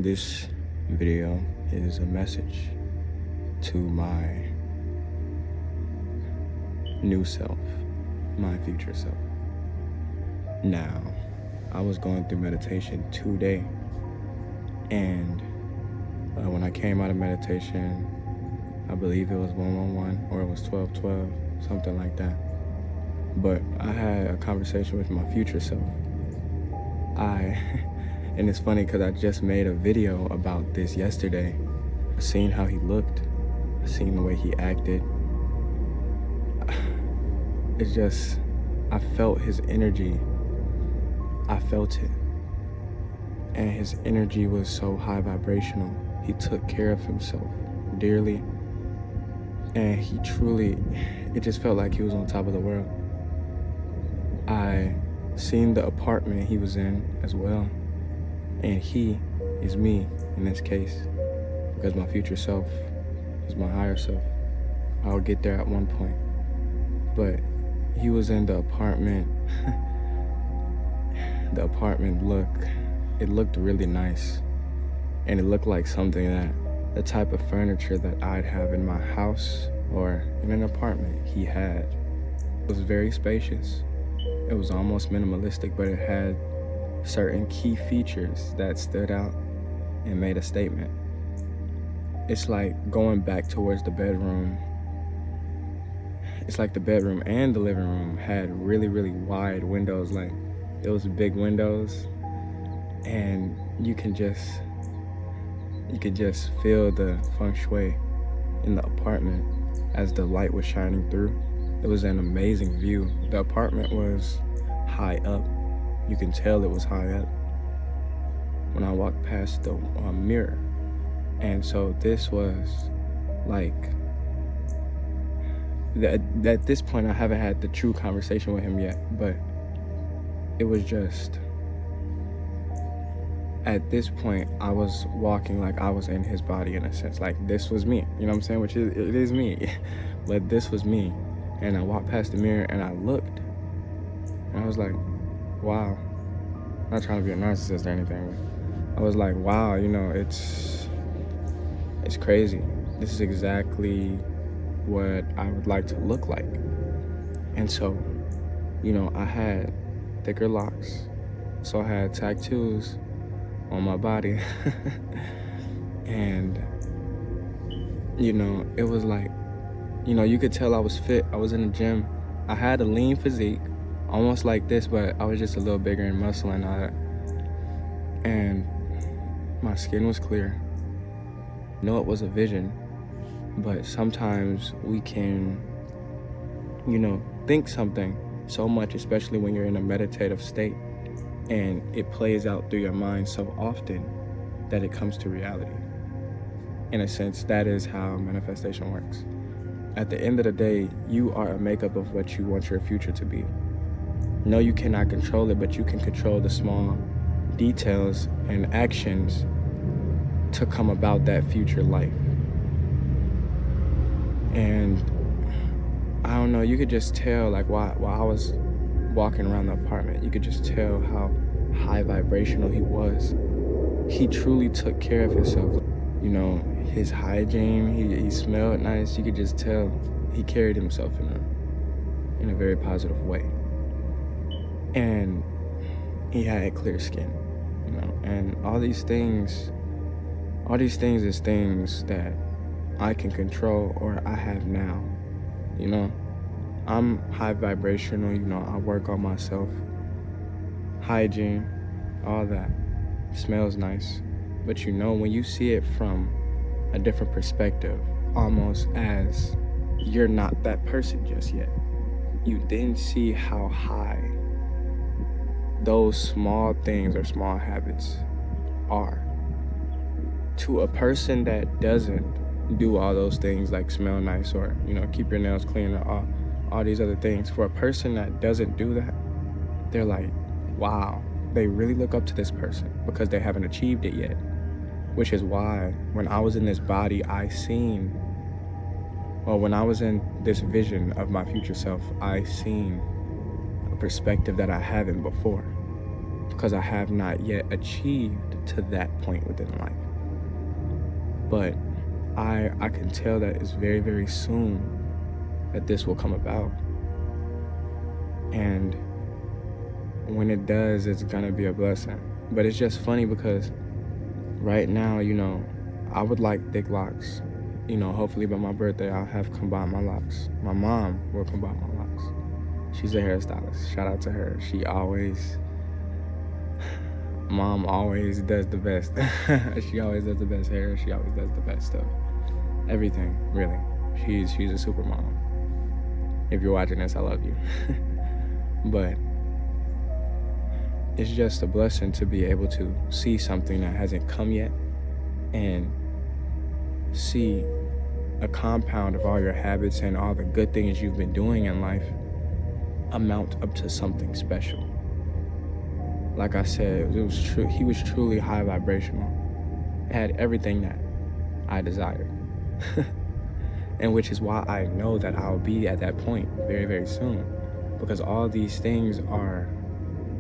This video is a message to my new self, my future self. Now, I was going through meditation today, and when I came out of meditation, I believe it was 111 or it was 1212, something like that. But I had a conversation with my future self. And it's funny because I just made a video about this yesterday. Seeing how he looked, seeing the way he acted. It's just, I felt his energy. I felt it. And his energy was so high vibrational. He took care of himself dearly. And he truly, it just felt like he was on top of the world. I seen the apartment he was in as well. And he is me in this case, because my future self is my higher self. I'll get there at one point. But he was in the apartment. The apartment looked really nice. And it looked like something that, the type of furniture that I'd have in my house or in an apartment he had. It was very spacious. It was almost minimalistic, but it had certain key features that stood out and made a statement. It's like going back towards the bedroom. It's like the bedroom and the living room had really, really wide windows. Like, it was big windows, and you could just feel the feng shui in the apartment as the light was shining through. It was an amazing view. The apartment was high up. You can tell it was high up when I walked past the mirror. And so this was like, at this point I haven't had the true conversation with him yet, but it was just, at this point I was walking like I was in his body in a sense. Like, this was me, you know what I'm saying? Which is, it is me, but this was me. And I walked past the mirror and I looked, and I was like, wow. Not trying to be a narcissist or anything, but I was like, wow, you know, it's crazy. This is exactly what I would like to look like. And so, you know, I had thicker locks, so I had tattoos on my body. And, you know, it was like, you know, you could tell I was fit. I was in the gym. I had a lean physique, almost like this, but I was just a little bigger in muscle and all that. And my skin was clear. I know it was a vision, but sometimes we can, you know, think something so much, especially when you're in a meditative state, and it plays out through your mind so often that it comes to reality. In a sense, that is how manifestation works. At the end of the day, you are a makeup of what you want your future to be. No, you cannot control it, but you can control the small details and actions to come about that future life. And I don't know, you could just tell, like, while I was walking around the apartment, you could just tell how high vibrational he was. He truly took care of himself. You know, his hygiene, he smelled nice. You could just tell he carried himself in a very positive way. And he had clear skin, you know, and all these things is things that I can control or I have now, you know. I'm high vibrational, you know, I work on myself. Hygiene, all that, smells nice. But you know, when you see it from a different perspective, almost as you're not that person just yet, you then see how high those small things or small habits are. To a person that doesn't do all those things, like smell nice or, you know, keep your nails clean or all these other things, for a person that doesn't do that, they're like, wow, they really look up to this person because they haven't achieved it yet. Which is why when I was in this body, when I was in this vision of my future self, I seen a perspective that I haven't before. because I have not yet achieved to that point within life. But I can tell that it's very, very soon that this will come about. And when it does, it's gonna be a blessing. But it's just funny because right now, I would like thick locks. Hopefully by my birthday, I'll have combined my locks. My mom will combine my locks. She's a hairstylist. Shout out to her. Mom always does the best. She always does the best hair. She always does the best stuff. Everything, really. She's a super mom. If you're watching this, I love you. But it's just a blessing to be able to see something that hasn't come yet and see a compound of all your habits and all the good things you've been doing in life amount up to something special. Like I said, it was true. He was truly high vibrational. It had everything that I desired. And which is why I know that I'll be at that point very, very soon. Because all these things are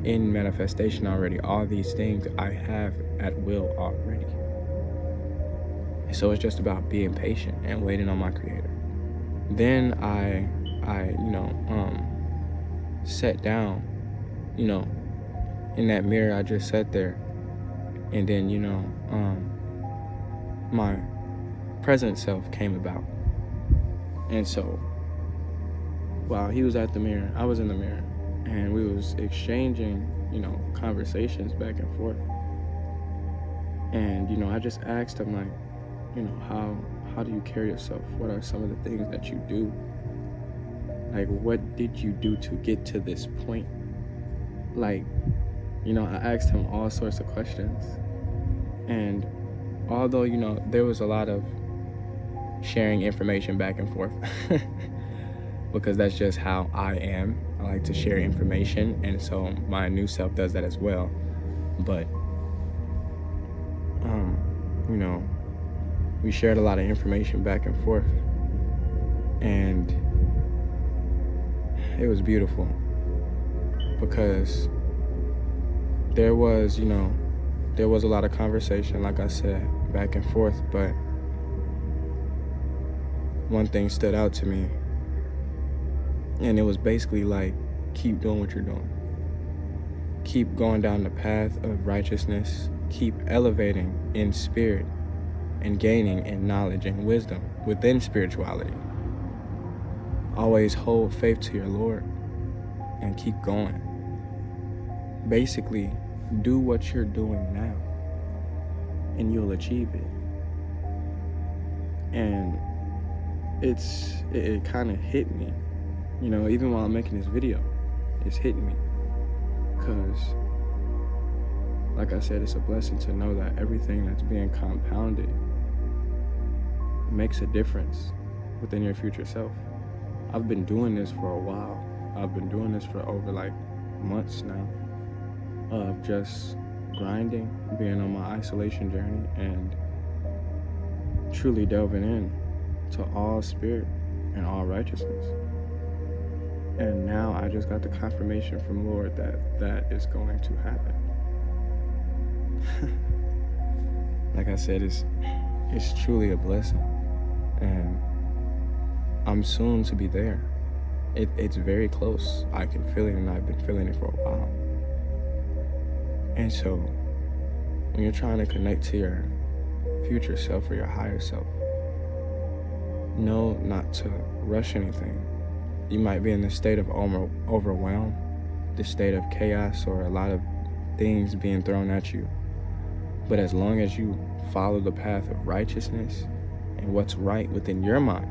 in manifestation already. All these things I have at will already. And so it's just about being patient and waiting on my Creator. Then I sat down, in that mirror. I just sat there, and then my present self came about. And so while he was at the mirror, I was in the mirror, and we was exchanging conversations back and forth. And I just asked him, like, how do you carry yourself? What are some of the things that you do? Like, what did you do to get to this point? Like, I asked him all sorts of questions. And although, there was a lot of sharing information back and forth, because that's just how I am. I like to share information, and so my new self does that as well. But, we shared a lot of information back and forth, and it was beautiful because there was a lot of conversation, like I said, back and forth, but one thing stood out to me, and it was basically like, keep doing what you're doing. Keep going down the path of righteousness. Keep elevating in spirit and gaining in knowledge and wisdom within spirituality. Always hold faith to your Lord and keep going. Basically, do what you're doing now and you'll achieve it. And it kind of hit me, even while I'm making this video, it's hitting me. Because, like I said, it's a blessing to know that everything that's being compounded makes a difference within your future self. I've been doing this for a while. I've been doing this for over months now of just grinding, being on my isolation journey, and truly delving in to all spirit and all righteousness. And now I just got the confirmation from Lord that is going to happen. Like I said, it's truly a blessing, and I'm soon to be there. It's very close. I can feel it, and I've been feeling it for a while. And so when you're trying to connect to your future self or your higher self, know not to rush anything. You might be in the state of overwhelm, the state of chaos, or a lot of things being thrown at you. But as long as you follow the path of righteousness and what's right within your mind,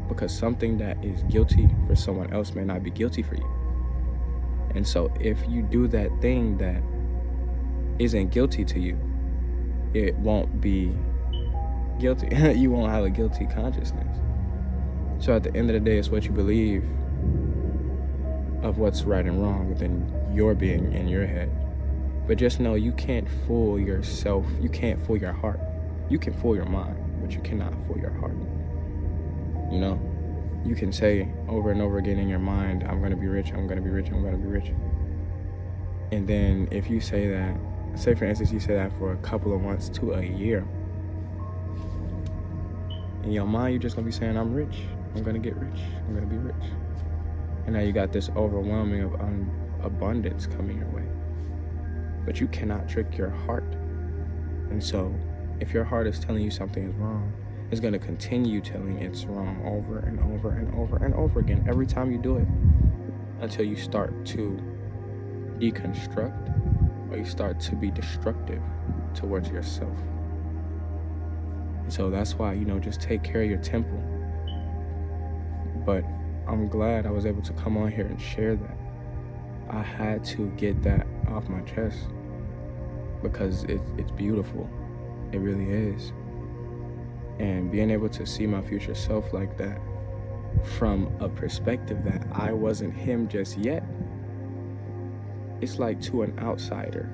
because something that is guilty for someone else may not be guilty for you. And so if you do that thing that isn't guilty to you, it won't be guilty. You won't have a guilty consciousness. So at the end of the day, it's what you believe of what's right and wrong within your being in your head. But just know you can't fool yourself. You can't fool your heart. You can fool your mind, but you cannot fool your heart. You can say over and over again in your mind, I'm going to be rich, I'm going to be rich, I'm going to be rich. And then if you say that, say for instance, you say that for a couple of months to a year, in your mind, you're just gonna be saying, I'm rich. I'm gonna get rich. I'm gonna be rich. And now you got this overwhelming of abundance coming your way. But you cannot trick your heart. And so if your heart is telling you something is wrong, it's gonna continue telling it's wrong over and over and over and over again every time you do it, until you start to deconstruct or you start to be destructive towards yourself. And so that's why, just take care of your temple. But I'm glad I was able to come on here and share that. I had to get that off my chest because it's beautiful. It really is. And being able to see my future self like that from a perspective that I wasn't him just yet, it's like to an outsider.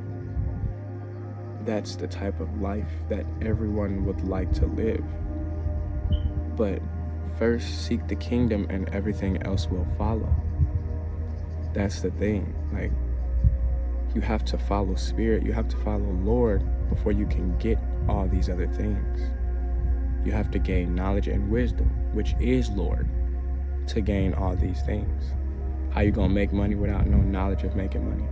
That's the type of life that everyone would like to live. But first seek the kingdom and everything else will follow. That's the thing. Like, you have to follow Spirit, you have to follow Lord before you can get all these other things. You have to gain knowledge and wisdom, which is Lord, to gain all these things. How you gonna make money without no knowledge of making money?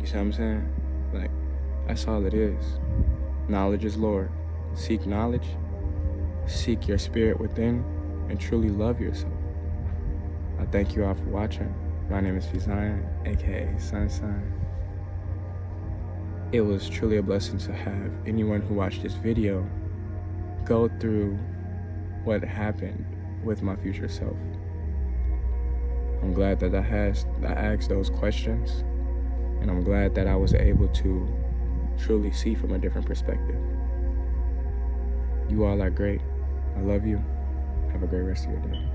You see what I'm saying? Like, that's all it is. Knowledge is Lord. Seek knowledge, seek your spirit within, and truly love yourself. I thank you all for watching. My name is Fizion, aka Sunshine. It was truly a blessing to have anyone who watched this video go through what happened with my future self. I'm glad that I asked those questions, and I'm glad that I was able to truly see from a different perspective. You all are great. I love you. Have a great rest of your day.